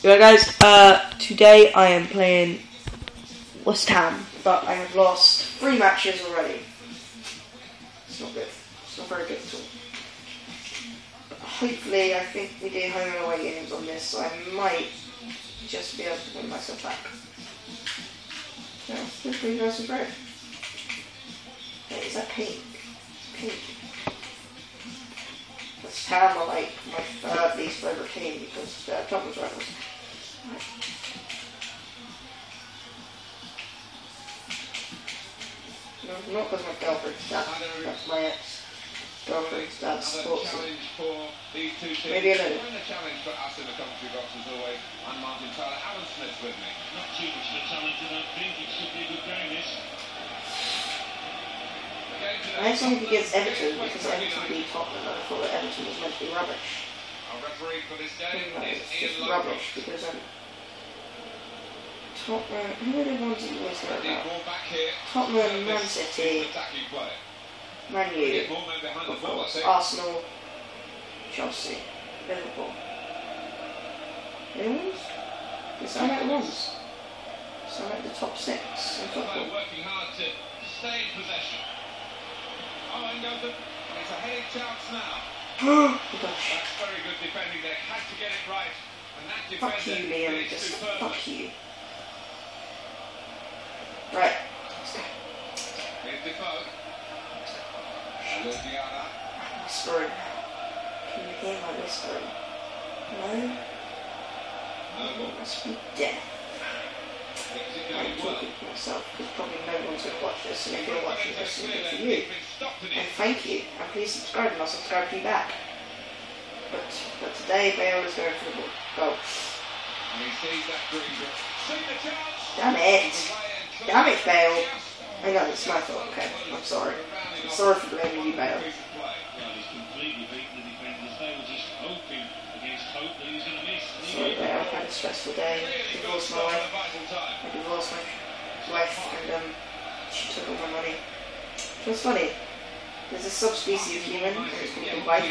Yeah, guys, today I am playing West Ham, but I have lost 3 matches already. It's not good. It's not very good at all. But hopefully, I think we do home and away games on this, so I might just be able to win myself back. No, it's blue versus red. Wait, is that pink? Pink. West Ham are like my third least favourite team because they're Tottenham's rivals. Right. No, not because my girlfriend's dad. That's my ex-girlfriend's dad's sports. Maybe a little. The challenge for us in the commentary box as always. I'm Martin Tyler. Alan Smith's with me. Not too much of a challenge, I don't think. It should be a good game, this. I have something against Everton because Everton beat Tottenham and I thought that Everton was meant to be rubbish. Our referee for this game No, is it's Ian just Lovelock. rubbish because Tottenham, who are the ones that you always hear The about? ball back here. Tottenham, Man This City, attacking play. Man Get U, more men behind the of ball, I course, think. Arsenal, Chelsea, Liverpool. Anyone? They sound like the ones. Sound like the top 6 in football. Working hard to stay in possession. Oh, and goes the... It's a heading chance now. Oh gosh. That's very good defending. They had to get it right. And that Fuck defender you, Liam. is Just superb. fuck you. Right. Let's go. Here's Defoe. Luciana. Whispering. Can you hear my whispering? No? Noble. It must be death. Gets it I'm going well. talking to myself because probably no one's going to watch this, and if you're watching this, it's good for you. He's been stopped in And it. thank you, and please subscribe, and I'll subscribe to you back. But today, Bale is going for the goal. And he sees that green. Seen the chance. Damn it! Damn it, Bale! I know, it's my fault, okay. I'm sorry. I'm sorry for blaming you, Bale. Well, he's completely beaten the defenders. They were just hoping against hope that he was going to miss. And he Sorry, did. Bale, I've had a stressful day. Divorced my wife. I divorced my wife, and she took all my money. It was funny. There's a subspecies of human, and it's called the wife,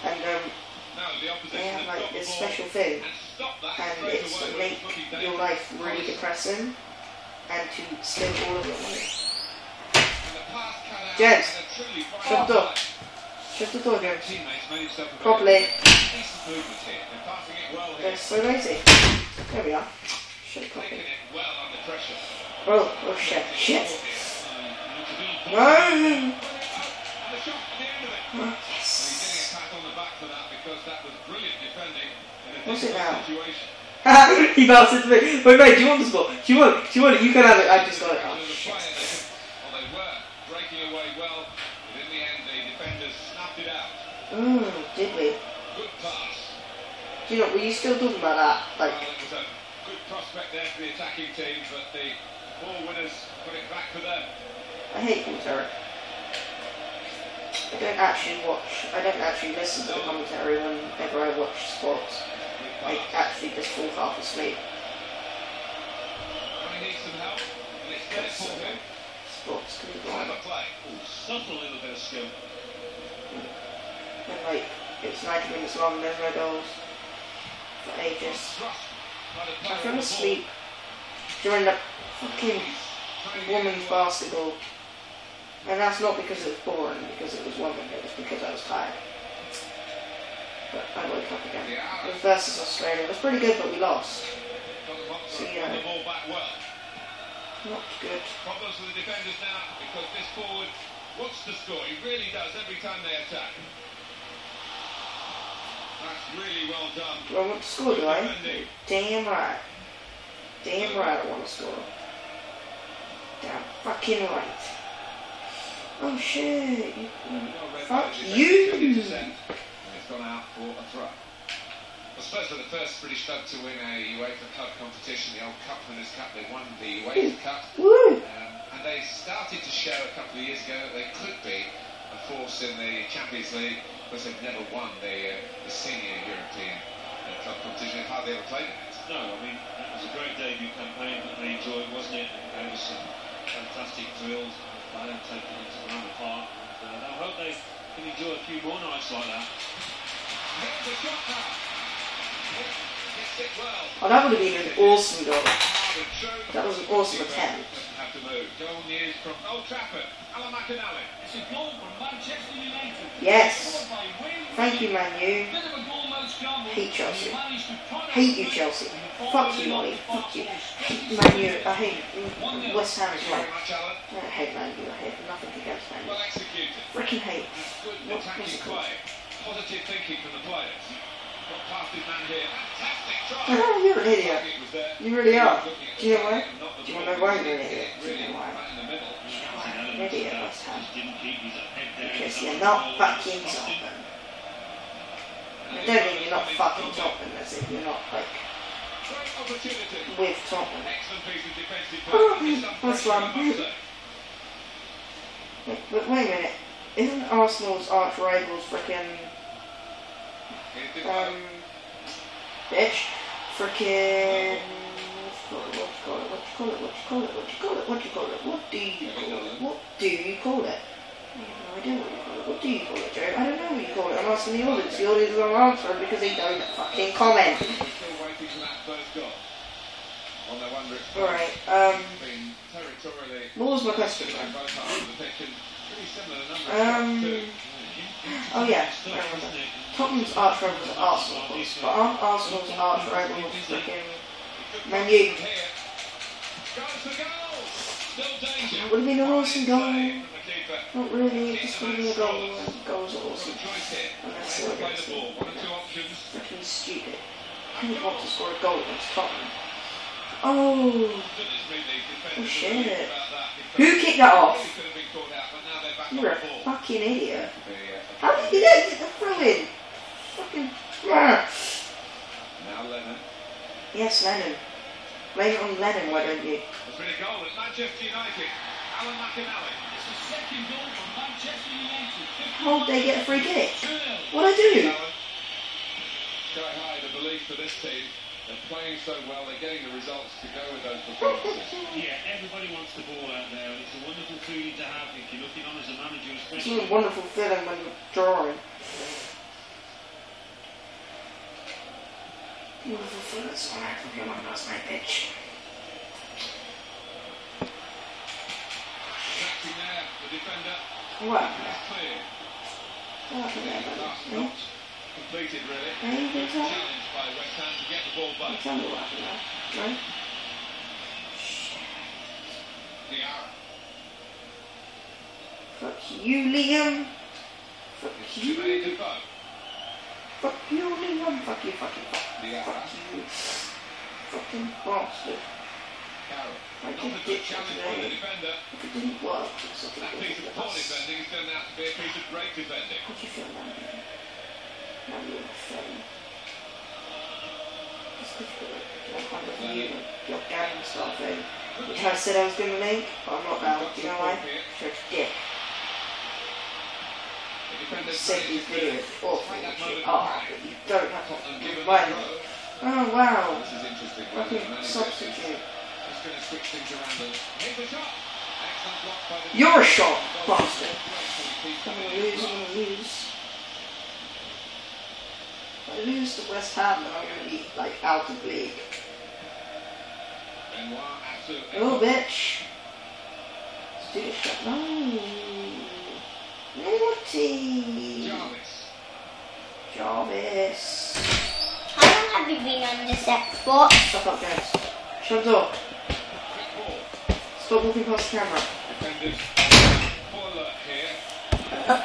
and they have like this special thing, and it's to make your life really depressing, and to steal all of your money. James, shut the door. Shut the door, James. Properly. They're so lazy. There we are. Shut the fucking. Oh shit, shit. No! Oh, yes. What's it now? He bounced into me. Wait, mate, do you want the spot? Do you want it? You can have it. I just got it. Oh, shit. Well, they were breaking away well, but in the end, the defenders snapped it out. Did we? Good pass. Do you know, were you still talking about that? Well, Like, it was a good prospect there for the attacking team, but the ball winners put it back for them. I hate commentary. I don't actually listen to the commentary whenever I watch sports. I actually just fall half asleep. Well, he needs some help, and it's there for him. Sports can be Clever blind. play. Subtle little bit of skill. And like, it's 90 minutes long, there's no goals. For ages. Thrust by the I player fell on the asleep during the fucking women's basketball. And that's not because it was boring, because it was women, it was because I was tired. But I woke up again. It was versus Australia. It was pretty good, but we lost. So, you Got know, the ball back well. not good. Problems for the defenders now because this forward wants to score. He really does every time they attack. That's really well done. Do I want to score, do I? Damn right. Damn right I want to score. Damn fucking right. Oh shit. Fuck you. And it's gone out for a throw. Well, Spurs were the first British club to win a UEFA Cup competition, the old Cup Winners' Cup. They won the UEFA Cup. Woo! And they started to show a couple of years ago that they could be a force in the Champions League, because they've never won the senior European club competition. They've hardly ever played in it. No, I mean, it was a great debut campaign that they enjoyed, wasn't it? There was some fantastic drills, taken into Rama Park. And I hope they can enjoy a few more nights like that. Here's the shot now. Gets Oh, that would have been an awesome goal. That was an awesome attempt. Have to move. Goal news from Old Trafford. Alan McInally. It's a goal from Manchester United. Yes. Thank you, Man U. Hate Chelsea. Hate you, Chelsea. Fuck you, Ollie. Fuck you. Man U. I hate West Ham as well. I hate Man U. I hate nothing against Man U. Well executed. Freaking hate. Good What attacking is it play. called? Positive thinking from the players. Got past his man here. Fantastic try. Oh, you're an idiot. It was there. You really are. Do you know why? Not the Do you want to know why you're an idiot? Do Really you know why? right in the middle. An idiot, West Ham. Didn't keep his head down. Because you're not fucking Tottenham. I don't mean you're not fucking Tottenham, as if you're not, like, Great opportunity. with Tottenham. Excellent piece of defensive Oh, play. Some that's pressure, I one. must say. But wait a minute. Isn't Arsenal's arch rivals freaking Here's Defoe. bitch? Freaking what do you call it? What do you call it? I have no idea what you call it. What do you call it, Joe? I don't know what you call it. I'm asking the audience. The audience will answer because they don't fucking comment. We're still waiting for that first goal. On their wonder it's Alright, been territorially what was my question? on both halves of the pitch and pretty similar number of shots too. Oh yeah, I remember. Tottenham's arch rivals are Arsenal, of course, but aren't Arsenal's arch rivals freaking Man U? Goes for goal! Still danger. That would have been an awesome goal. Save from the keeper. Not really, just would have been a goal. Goals are Good awesome. choice here. And that's They still play against the them. ball. One or two options. Freaking stupid. Who would want to score a goal against Tottenham? Oh, Goodness me, these defenders Oh, shit. are worried about that. who kicked that off? Really could have been caught out, but now they're back You're on a the ball. fucking idiot. The, How did you get the throw in? Fucking. now Lennon. Yes, Lennon. Blame it on Lennon, why don't you? There's been a goal at Manchester United. Alan McInally. It's the second goal from Manchester United. How'd they get a free kick? 2-0. What'd I do? Alan. Sky high the belief for this team. They're playing so well, they're getting the results to go with those performances. Yeah, everybody wants the ball out there, and it's a wonderful feeling to have if you're looking on as a manager, It's especially. a wonderful feeling when you're drawing. Wonderful feeling. Sorry, come on, that's my bitch. Tracking there, the defender. What? That's clear. What? Last Hmm? not completed, really. Hey, you tell me. Challenged by West Ham to get the ball back. Tell me what happened there. Right? Diarra. Fuck you, Liam. Fuck you. Jermaine Defoe. Fuck you, Liam. Fuck you, fuck you, fuck you. Diarra. Fuck you. Fucking bastard. Carroll. I Not a did good it challenge by the today. defender. If it didn't work, it's something That piece of poor defending has turned out to be a piece of great defending. How do you feel now? Now you're a friend. It's difficult. Like kind of your gang stuff thing. Which I said I was going to make, but I'm not now. Do you know why? You're a dick. The defender's Send managed these to videos awful find that what you moment are, of but you don't have Tottenham to given right. the throw. Oh wow. This is interesting. Fucking Manager substitute. Just going to switch things around. Here's the shot. Excellent block by the You're a shot, Goal. bastard. Great I'm for the gonna lose, I'm gonna lose. If I lose to West Ham, then I'm gonna be like out of league. Benoit absolutely. Oh bitch. Let's do this shot. No. Naughty. Jarvis. Jarvis. How long have you been on this Xbox? Shut up, James. Shut up. Quick ball. Stop walking past the camera. Defenders. Full alert here.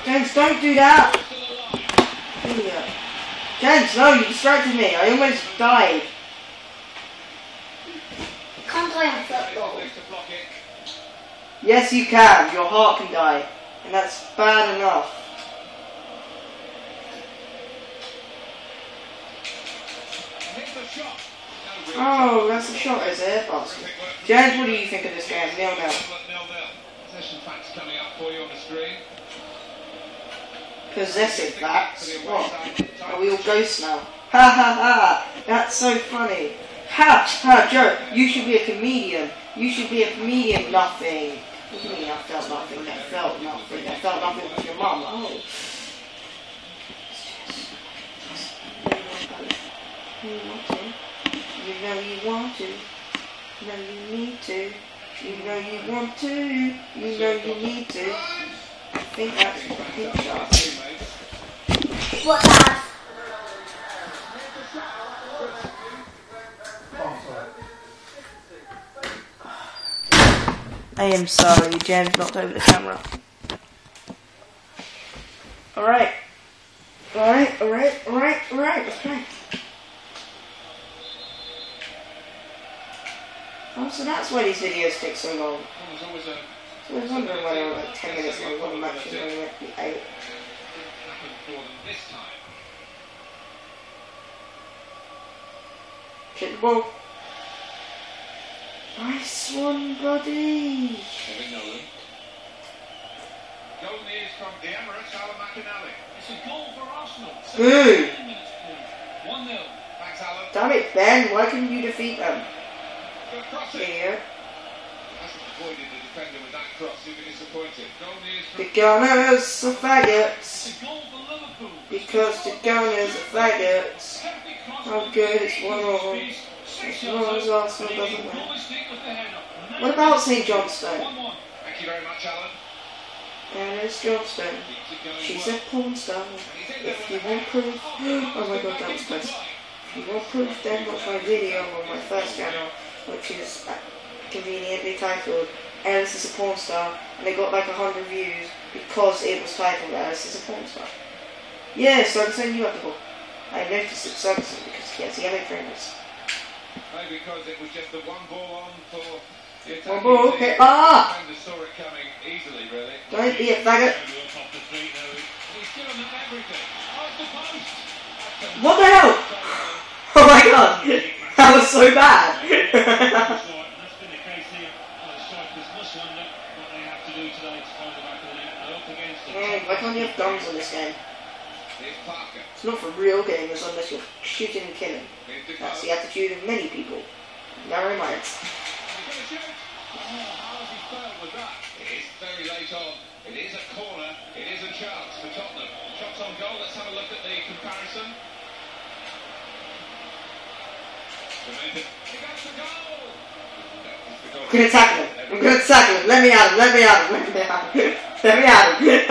James, don't do that. Still alive. Idiot. James, no, you distracted me. I almost died. Can't play on football. Next to block it. Yes, you can. Your heart can die. And that's bad enough. Here's the shot. No real Oh, that's the shot, is it? Bastard. James, what do you think of this game? 0-0. 0-0. Possession facts coming up for you on the screen. Possessive facts? What? Are we all ghosts now? Ha ha ha! That's so funny. Ha ha, Joe, you should be a comedian. You should be a comedian. Nothing. What do you mean I felt nothing? I felt nothing. I felt nothing with your mum. Oh. You want to. You know you want to. You know you need to. You know you want to. You know you need to. I think that's a big shot. What's that? I am sorry, James knocked over the camera. Alright. Alright, let's play. Oh, so that's why these videos take so long. So I was wondering why they were like 10 minutes long, one match is only meant to be 8. Kick the ball. Nice one, buddy. Golden ears from the Emirates, Alan McInally. It's a goal for Arsenal. Boo! 1-0. Thanks, Alan. Damn it, Ben, why couldn't you defeat them? Good crossing. Here. Hasn't avoided the defender with that cross, even disappointed. Golden ears from The Gunners are faggots. It's a goal for Liverpool. Because the Gunners are faggots. How good, it's 1-1. As long as Arsenal doesn't win. What about St. Johnstone? Thank you very much, Alan. Alice Johnstone. She's a porn star. If you want proof... Oh my god, that was close. If you want proof, then watch my video on my first channel, which is conveniently titled Alice is a porn star, and it got like 100 views because it was titled Alice is a porn star. Yeah, Ferguson, you have the ball. I noticed it's Ferguson because he has yellow fingers. Maybe because it was just the one ball on for the One attacking ball, team. okay. Ah! The defender saw it coming easily, really. Don't be a faggot. He's given them everything. Off the post. What the hell? Oh my god! That was so bad! That's been the case here. The strikers must wonder what they have to do today to find the back of the net. They're up against it. Why can't you have guns on this game? Here's Parker. It's not for real gamers unless you're shooting and killing. Here's That's Defoe. the attitude of many people. Narrow minds. He's going to shoot. Oh, how has he failed with that? It is very late on. It is a corner. It is a chance for Tottenham. Shots on goal. Let's have a look at the comparison. He goes for goal. I'm gonna tackle him. I'm gonna tackle him. Let me at him. Let me at him. Let me at him. Let me at him.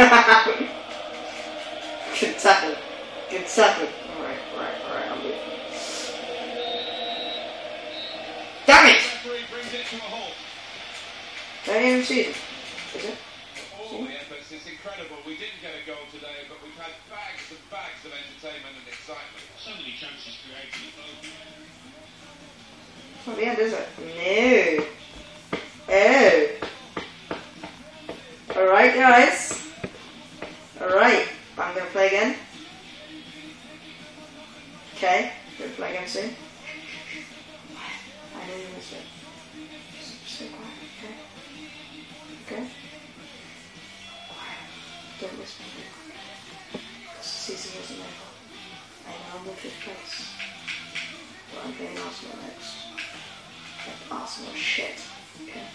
Good tackle. Good tackle. Alright. I'm good. Damn it! Referee brings it to a halt. Don't even see it. Is it? All the efforts, it's incredible. We didn't get a goal today, but we've had bags and bags of entertainment and excitement. So many chances created. Not the end, is it? No. Oh. Alright, guys. Alright. I'm gonna play again. Okay. Gonna play again soon. I know you missed it. So quiet, okay? Okay? Quiet. Don't whisper. Because the season isn't over. I know I'm in 5th place. But I'm playing Arsenal next. Arsenal shit. Okay?